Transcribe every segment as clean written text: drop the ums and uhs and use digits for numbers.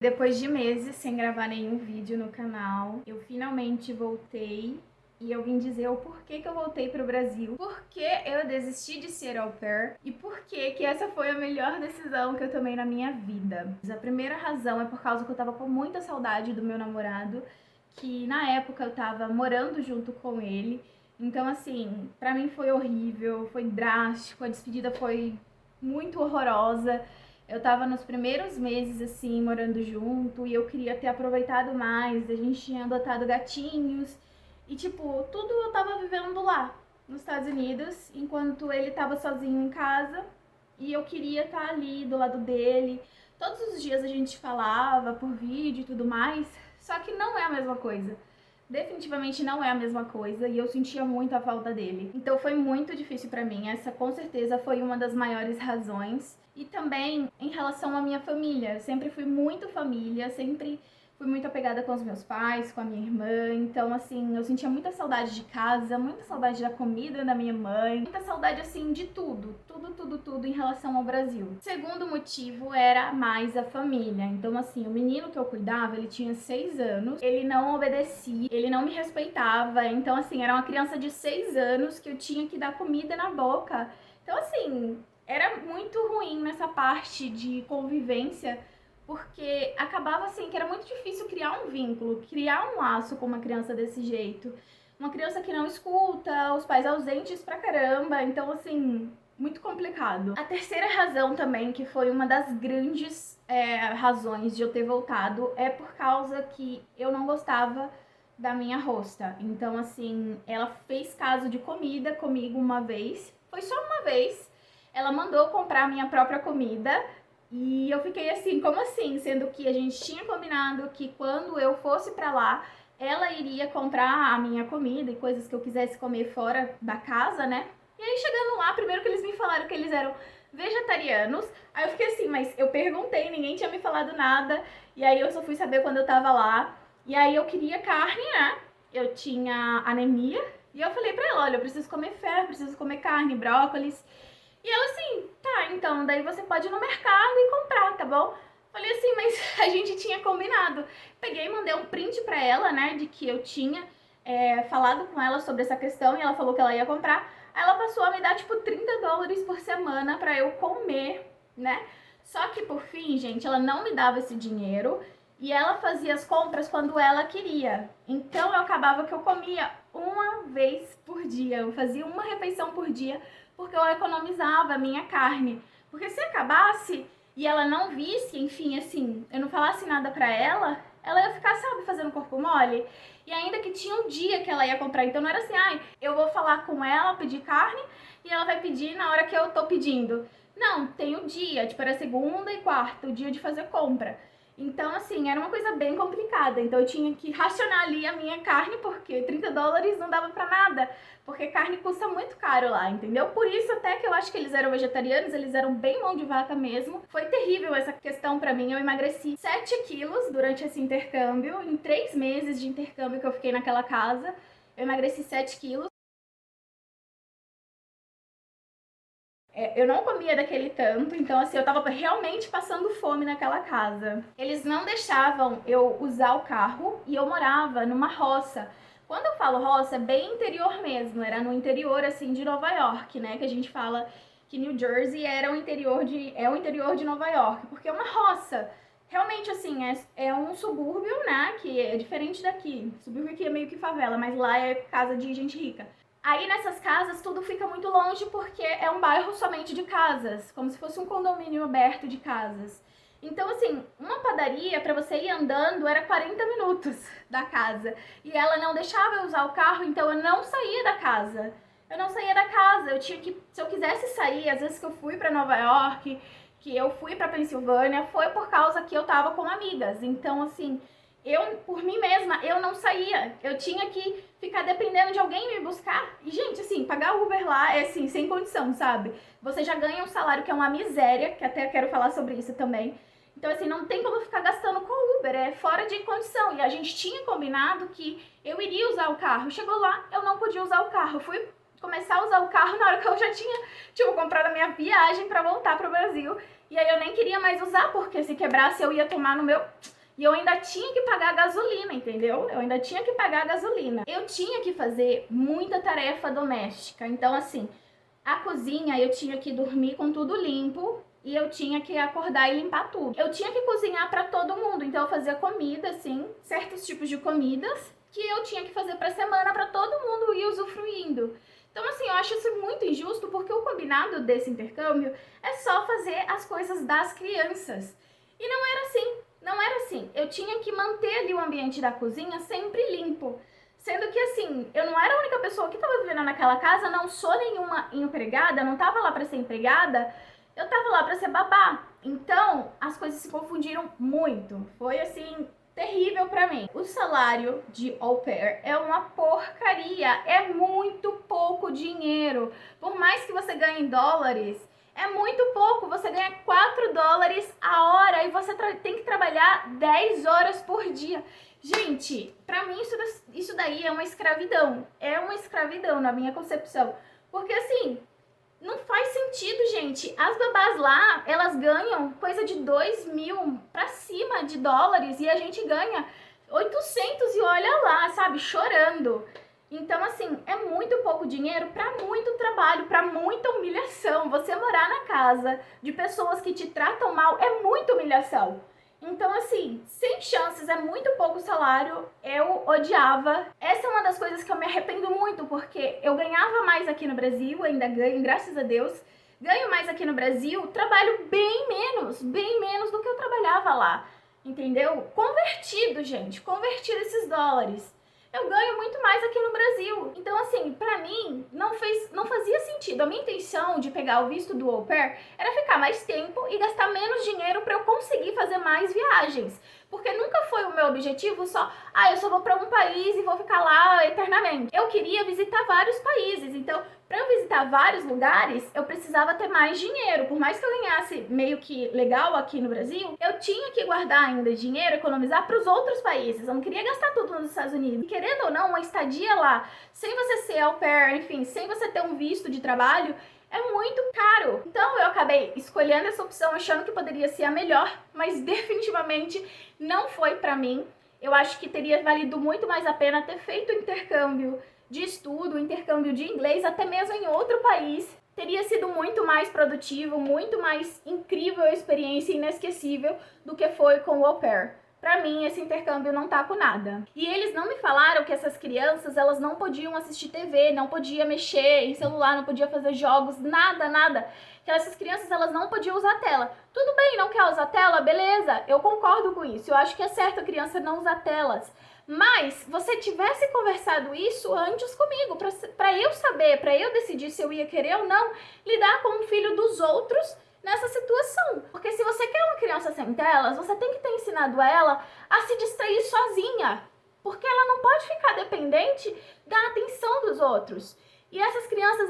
Depois de meses sem gravar nenhum vídeo no canal, eu finalmente voltei e eu vim dizer o porquê que eu voltei pro Brasil, porquê eu desisti de ser au pair e porquê que essa foi a melhor decisão que eu tomei na minha vida. A primeira razão é por causa que eu tava com muita saudade do meu namorado, que na época eu tava morando junto com ele. Então, assim, pra mim foi horrível, foi drástico, a despedida foi muito horrorosa. Eu tava nos primeiros meses, assim, morando junto, e eu queria ter aproveitado mais, a gente tinha adotado gatinhos, e, tipo, tudo eu tava vivendo lá, nos Estados Unidos, enquanto ele tava sozinho em casa, e eu queria estar ali, do lado dele. Todos os dias a gente falava por vídeo e tudo mais, só que não é a mesma coisa. Definitivamente não é a mesma coisa e eu sentia muito a falta dele. Então foi muito difícil pra mim, essa com certeza foi uma das maiores razões. E também em relação à minha família, eu sempre fui muito família, sempre fui muito apegada com os meus pais, com a minha irmã, então assim, eu sentia muita saudade de casa, muita saudade da comida da minha mãe, muita saudade assim de tudo, tudo em relação ao Brasil. O segundo motivo era mais a família, então assim, o menino que eu cuidava, ele tinha 6 anos, ele não obedecia, ele não me respeitava, então assim, era uma criança de 6 anos que eu tinha que dar comida na boca, então assim, era muito ruim nessa parte de convivência, porque acabava assim que era muito difícil criar um vínculo, criar um laço com uma criança desse jeito. Uma criança que não escuta, os pais ausentes pra caramba, então assim, muito complicado. A terceira razão também, que foi uma das grandes razões de eu ter voltado, é por causa que eu não gostava da minha hosta. Então assim, ela fez caso de comida comigo uma vez, foi só uma vez, ela mandou comprar a minha própria comida. E eu fiquei assim, como assim? Sendo que a gente tinha combinado que quando eu fosse pra lá, ela iria comprar a minha comida e coisas que eu quisesse comer fora da casa, né? E aí chegando lá, primeiro que eles me falaram que eles eram vegetarianos, aí eu fiquei assim, mas eu perguntei, ninguém tinha me falado nada, e aí eu só fui saber quando eu tava lá, e aí eu queria carne, né? Eu tinha anemia, e eu falei pra ela, olha, eu preciso comer ferro, preciso comer carne, brócolis. E ela assim, tá, então daí você pode ir no mercado e comprar, tá bom? Falei assim, mas a gente tinha combinado. Peguei e mandei um print pra ela, né, de que eu tinha falado com ela sobre essa questão e ela falou que ela ia comprar. Aí ela passou a me dar, tipo, $30 por semana pra eu comer, né? Só que, por fim, gente, ela não me dava esse dinheiro e ela fazia as compras quando ela queria. Então, eu acabava que eu comia uma vez por dia. Eu fazia uma refeição por dia porque eu economizava a minha carne. Porque se acabasse e ela não visse, enfim, assim, eu não falasse nada pra ela, ela ia ficar, sabe, fazendo corpo mole. E ainda que tinha um dia que ela ia comprar, então não era assim, ai, eu vou falar com ela, pedir carne, e ela vai pedir na hora que eu tô pedindo. Não, tem o dia, tipo, era segunda e quarta, o dia de fazer compra. Então, assim, era uma coisa bem complicada. Então eu tinha que racionar ali a minha carne, porque $30 não dava pra nada. Porque carne custa muito caro lá, entendeu? Por isso até que eu acho que eles eram vegetarianos, eles eram bem mão de vaca mesmo. Foi terrível essa questão pra mim, eu emagreci 7 quilos durante esse intercâmbio. Em 3 meses de intercâmbio que eu fiquei naquela casa, eu emagreci 7 quilos. Eu não comia daquele tanto, então assim, eu tava realmente passando fome naquela casa. Eles não deixavam eu usar o carro e eu morava numa roça. Quando eu falo roça, é bem interior mesmo, era no interior assim de Nova York, né, que a gente fala que New Jersey era o interior de Nova York, porque é uma roça. Realmente, assim, é um subúrbio, né, que é diferente daqui. Subúrbio aqui é meio que favela, mas lá é casa de gente rica. Aí nessas casas tudo fica muito longe porque é um bairro somente de casas, como se fosse um condomínio aberto de casas. Então, assim, uma padaria para você ir andando era 40 minutos da casa. E ela não deixava eu usar o carro, então eu não saía da casa. Eu não saía da casa, eu tinha que, se eu quisesse sair, às vezes que eu fui para Nova York, que eu fui para Pensilvânia, foi por causa que eu tava com amigas. Então, assim, eu, por mim mesma, eu não saía. Eu tinha que ficar dependendo de alguém me buscar. E, gente, assim, pagar Uber lá é, assim, sem condição, sabe? Você já ganha um salário que é uma miséria, que até quero falar sobre isso também. Então, assim, não tem como ficar gastando com Uber, é fora de condição. E a gente tinha combinado que eu iria usar o carro. Chegou lá, eu não podia usar o carro. Fui começar a usar o carro na hora que eu já tinha, tipo, comprado a minha viagem pra voltar pro Brasil. E aí eu nem queria mais usar, porque se quebrasse eu ia tomar no meu... E eu ainda tinha que pagar a gasolina, entendeu? Eu ainda tinha que pagar a gasolina. Eu tinha que fazer muita tarefa doméstica. Então, assim, a cozinha eu tinha que dormir com tudo limpo e eu tinha que acordar e limpar tudo. Eu tinha que cozinhar pra todo mundo, então eu fazia comida, assim, certos tipos de comidas que eu tinha que fazer pra semana pra todo mundo ir usufruindo. Então, assim, eu acho isso muito injusto porque o combinado desse intercâmbio é só fazer as coisas das crianças. E não era assim. Não era assim, eu tinha que manter ali o ambiente da cozinha sempre limpo. Sendo que assim, eu não era a única pessoa que estava vivendo naquela casa, não sou nenhuma empregada, não estava lá para ser empregada, eu estava lá para ser babá. Então, as coisas se confundiram muito. Foi assim, terrível para mim. O salário de au pair é uma porcaria, é muito pouco dinheiro. Por mais que você ganhe em dólares, é muito pouco, você ganha 4 dólares a hora e você tem que trabalhar 10 horas por dia. Gente, pra mim isso daí é uma escravidão. É uma escravidão na minha concepção. Porque assim, não faz sentido, gente. As babás lá, elas ganham coisa de 2.000 pra cima de dólares e a gente ganha 800 e olha lá, sabe, chorando. Então, assim, é muito pouco dinheiro para muito trabalho, para muita humilhação. Você morar na casa de pessoas que te tratam mal é muita humilhação. Então, assim, sem chances, é muito pouco salário, eu odiava. Essa é uma das coisas que eu me arrependo muito, porque eu ganhava mais aqui no Brasil, ainda ganho, graças a Deus. Ganho mais aqui no Brasil, trabalho bem menos do que eu trabalhava lá, entendeu? Convertido, gente, convertido esses dólares. Eu ganho muito mais aqui no Brasil. Então, assim, pra mim, não fazia sentido. A minha intenção de pegar o visto do au pair era ficar mais tempo e gastar menos dinheiro pra eu conseguir fazer mais viagens. Porque nunca foi o meu objetivo só, eu só vou pra um país e vou ficar lá eternamente. Eu queria visitar vários países, então, pra eu visitar vários lugares, eu precisava ter mais dinheiro. Por mais que eu ganhasse meio que legal aqui no Brasil, eu tinha que guardar ainda dinheiro, economizar pros outros países. Eu não queria gastar tudo nos Estados Unidos. E querendo ou não, uma estadia lá, sem você ser au pair, enfim, sem você ter um visto de trabalho, é muito caro. Então eu acabei escolhendo essa opção achando que poderia ser a melhor, mas definitivamente não foi pra mim. Eu acho que teria valido muito mais a pena ter feito o intercâmbio de estudo, o intercâmbio de inglês, até mesmo em outro país. Teria sido muito mais produtivo, muito mais incrível a experiência, inesquecível do que foi com o au pair. Pra mim, esse intercâmbio não tá com nada. E eles não me falaram que essas crianças, elas não podiam assistir TV, não podia mexer em celular, não podia fazer jogos, nada. Que essas crianças, elas não podiam usar tela. Tudo bem, não quer usar tela? Beleza, eu concordo com isso. Eu acho que é certo a criança não usar telas. Mas você tivesse conversado isso antes comigo, pra eu saber, pra eu decidir se eu ia querer ou não lidar com o filho dos outros nessa situação. Porque se você quer uma criança sem telas, você tem que ter ensinado ela a se distrair sozinha. Porque ela não pode ficar dependente da atenção dos outros. E essas crianças,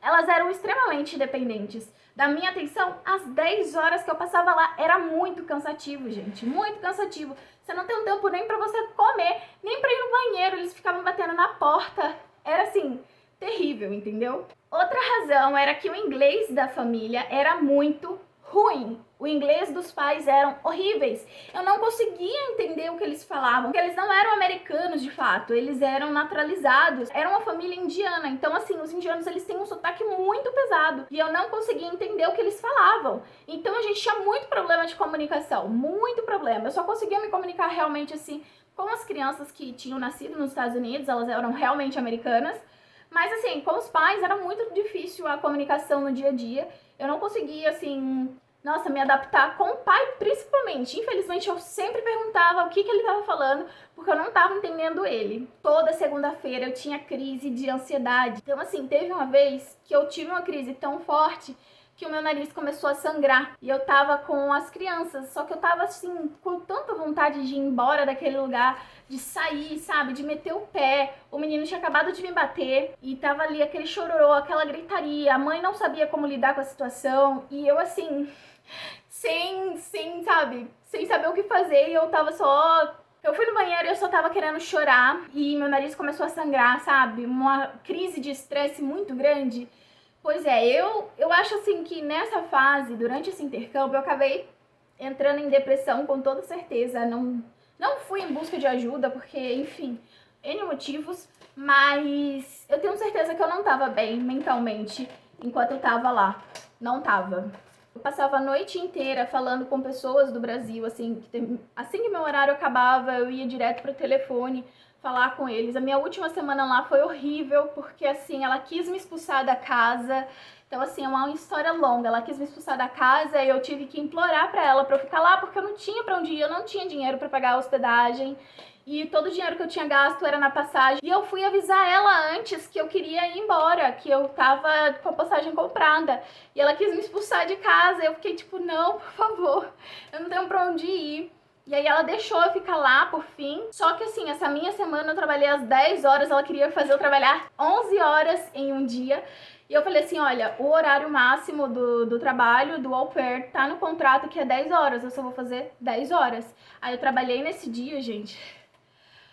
elas eram extremamente dependentes da minha atenção. Às 10 horas que eu passava lá, era muito cansativo, gente. Muito cansativo. Você não tem um tempo nem pra você comer, nem pra ir no banheiro. Eles ficavam batendo na porta. Era assim, terrível, entendeu? Outra razão era que o inglês da família era muito ruim. O inglês dos pais eram horríveis. Eu não conseguia entender o que eles falavam, porque eles não eram americanos de fato, eles eram naturalizados. Era uma família indiana, então assim, os indianos eles têm um sotaque muito pesado e eu não conseguia entender o que eles falavam. Então a gente tinha muito problema de comunicação, muito problema. Eu só conseguia me comunicar realmente assim com as crianças que tinham nascido nos Estados Unidos, elas eram realmente americanas. Mas assim, com os pais era muito difícil a comunicação no dia a dia. Eu não conseguia, assim, me adaptar com o pai, principalmente. Infelizmente, eu sempre perguntava o que ele estava falando, porque eu não estava entendendo ele. Toda segunda-feira eu tinha crise de ansiedade. Então, assim, teve uma vez que eu tive uma crise tão forte que o meu nariz começou a sangrar. E eu tava com as crianças, só que eu tava, assim, com tanta vontade de ir embora daquele lugar, de sair, sabe, de meter o pé. O menino tinha acabado de me bater e tava ali aquele chororô, aquela gritaria. A mãe não sabia como lidar com a situação e eu, assim, sem saber o que fazer. E eu tava só Eu fui no banheiro e eu só tava querendo chorar e meu nariz começou a sangrar, sabe? Uma crise de estresse muito grande. Pois é, eu acho assim que nessa fase, durante esse intercâmbio, eu acabei entrando em depressão com toda certeza. Não fui em busca de ajuda, porque, enfim, N motivos, mas eu tenho certeza que eu não tava bem mentalmente enquanto eu tava lá. Não tava. Eu passava a noite inteira falando com pessoas do Brasil, assim que meu horário acabava, eu ia direto pro telefone falar com eles. A minha última semana lá foi horrível, porque assim, ela quis me expulsar da casa. Então assim, é uma história longa. Ela quis me expulsar da casa e eu tive que implorar pra ela pra eu ficar lá, porque eu não tinha pra onde ir, eu não tinha dinheiro pra pagar a hospedagem. E todo o dinheiro que eu tinha gasto era na passagem. E eu fui avisar ela antes que eu queria ir embora, que eu tava com a passagem comprada. E ela quis me expulsar de casa. Eu fiquei tipo, não, por favor, eu não tenho pra onde ir. E aí ela deixou eu ficar lá por fim. Só que assim, essa minha semana eu trabalhei às 10 horas, ela queria fazer eu trabalhar 11 horas em um dia. E eu falei assim, olha, o horário máximo do trabalho, do au pair, tá no contrato que é 10 horas, eu só vou fazer 10 horas. Aí eu trabalhei nesse dia, gente.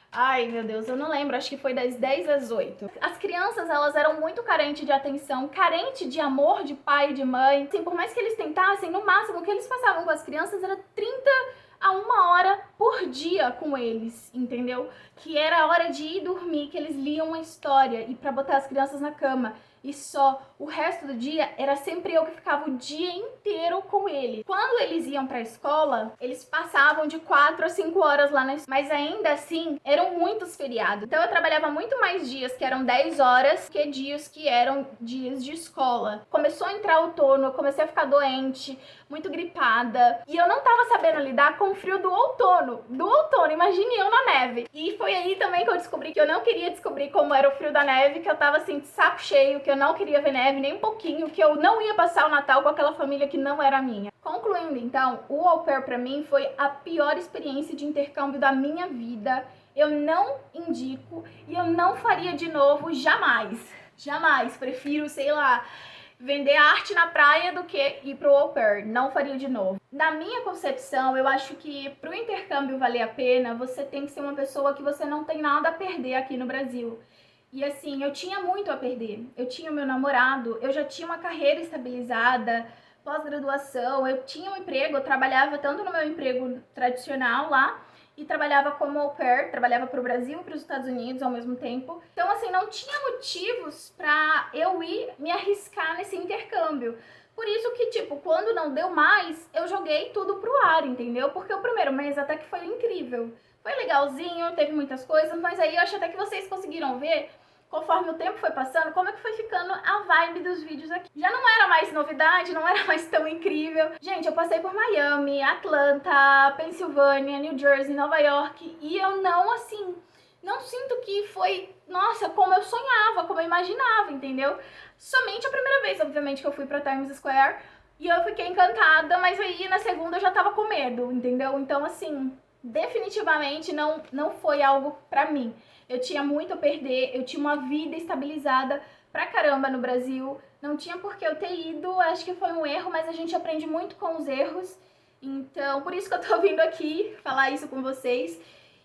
Ai, meu Deus, eu não lembro, acho que foi das 10 às 8. As crianças, elas eram muito carentes de atenção, carentes de amor de pai e de mãe. Assim, por mais que eles tentassem, no máximo, o que eles passavam com as crianças era 30 a 1 hora por dia com eles, entendeu? Que era a hora de ir dormir, que eles liam uma história e pra botar as crianças na cama. E só o resto do dia era sempre eu que ficava o dia inteiro com ele. Quando eles iam pra escola, eles passavam de 4 a 5 horas lá na escola, mas ainda assim eram muitos feriados. Então eu trabalhava muito mais dias que eram 10 horas que dias que eram dias de escola. Começou a entrar outono, eu comecei a ficar doente, muito gripada, e eu não tava sabendo lidar com o frio do outono. Imagine eu na neve. E foi aí também que eu descobri que eu não queria descobrir como era o frio da neve, que eu tava assim de saco cheio, que eu não queria ver neve nem um pouquinho, que eu não ia passar o Natal com aquela família que não era minha. Concluindo então, o au pair pra mim foi a pior experiência de intercâmbio da minha vida. Eu não indico e eu não faria de novo jamais. Jamais. Prefiro, sei lá, vender arte na praia do que ir pro au pair. Não faria de novo. Na minha concepção, eu acho que pro intercâmbio valer a pena, você tem que ser uma pessoa que você não tem nada a perder aqui no Brasil. E assim, eu tinha muito a perder. Eu tinha o meu namorado, eu já tinha uma carreira estabilizada, pós-graduação, eu tinha um emprego, eu trabalhava tanto no meu emprego tradicional lá, e trabalhava como au pair, trabalhava para o Brasil e para os Estados Unidos ao mesmo tempo. Então, assim, não tinha motivos para eu ir me arriscar nesse intercâmbio. Por isso que, tipo, quando não deu mais, eu joguei tudo pro ar, entendeu? Porque o primeiro mês até que foi incrível. Foi legalzinho, teve muitas coisas, mas aí eu acho até que vocês conseguiram ver, conforme o tempo foi passando, como é que foi ficando a vibe dos vídeos aqui. Já não era mais novidade, não era mais tão incrível. Gente, eu passei por Miami, Atlanta, Pensilvânia, New Jersey, Nova York, e eu não, assim, não sinto que foi, nossa, como eu sonhava, como eu imaginava, entendeu? Somente a primeira vez, obviamente, que eu fui pra Times Square, e eu fiquei encantada, mas aí na segunda eu já tava com medo, entendeu? Então, assim, definitivamente não foi algo pra mim. Eu tinha muito a perder, eu tinha uma vida estabilizada pra caramba no Brasil, não tinha por que eu ter ido, acho que foi um erro, mas a gente aprende muito com os erros, então por isso que eu tô vindo aqui falar isso com vocês.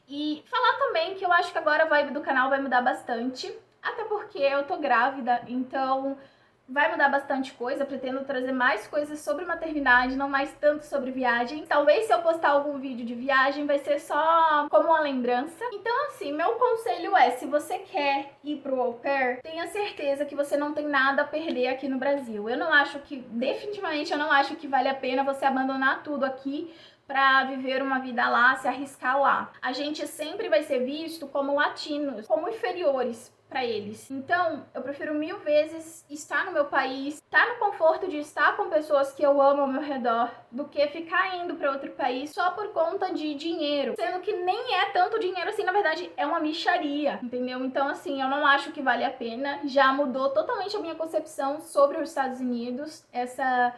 E falar também que eu acho que agora a vibe do canal vai mudar bastante, até porque eu tô grávida, então vai mudar bastante coisa, pretendo trazer mais coisas sobre maternidade, não mais tanto sobre viagem. Talvez se eu postar algum vídeo de viagem vai ser só como uma lembrança. Então assim, meu conselho é, se você quer ir pro au pair, tenha certeza que você não tem nada a perder aqui no Brasil. Eu não acho que, definitivamente eu não acho que vale a pena você abandonar tudo aqui para viver uma vida lá, se arriscar lá. A gente sempre vai ser visto como latinos, como inferiores para eles. Então, eu prefiro 1000 vezes estar no meu país, estar no conforto de estar com pessoas que eu amo ao meu redor, do que ficar indo para outro país só por conta de dinheiro. Sendo que nem é tanto dinheiro assim, na verdade, é uma mixaria, entendeu? Então, assim, eu não acho que vale a pena. Já mudou totalmente a minha concepção sobre os Estados Unidos, essa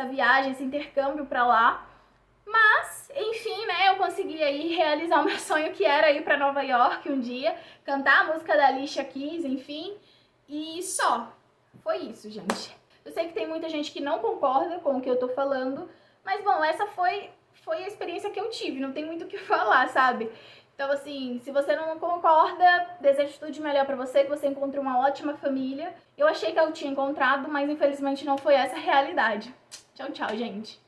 viagem, esse intercâmbio para lá. Mas, enfim, né, eu consegui aí realizar o meu sonho, que era ir pra Nova York um dia, cantar a música da Alicia Keys, enfim, e só. Foi isso, gente. Eu sei que tem muita gente que não concorda com o que eu tô falando, mas, bom, essa foi a experiência que eu tive, não tem muito o que falar, sabe? Então, assim, se você não concorda, desejo tudo de melhor pra você, que você encontre uma ótima família. Eu achei que eu tinha encontrado, mas infelizmente não foi essa a realidade. Tchau, tchau, gente.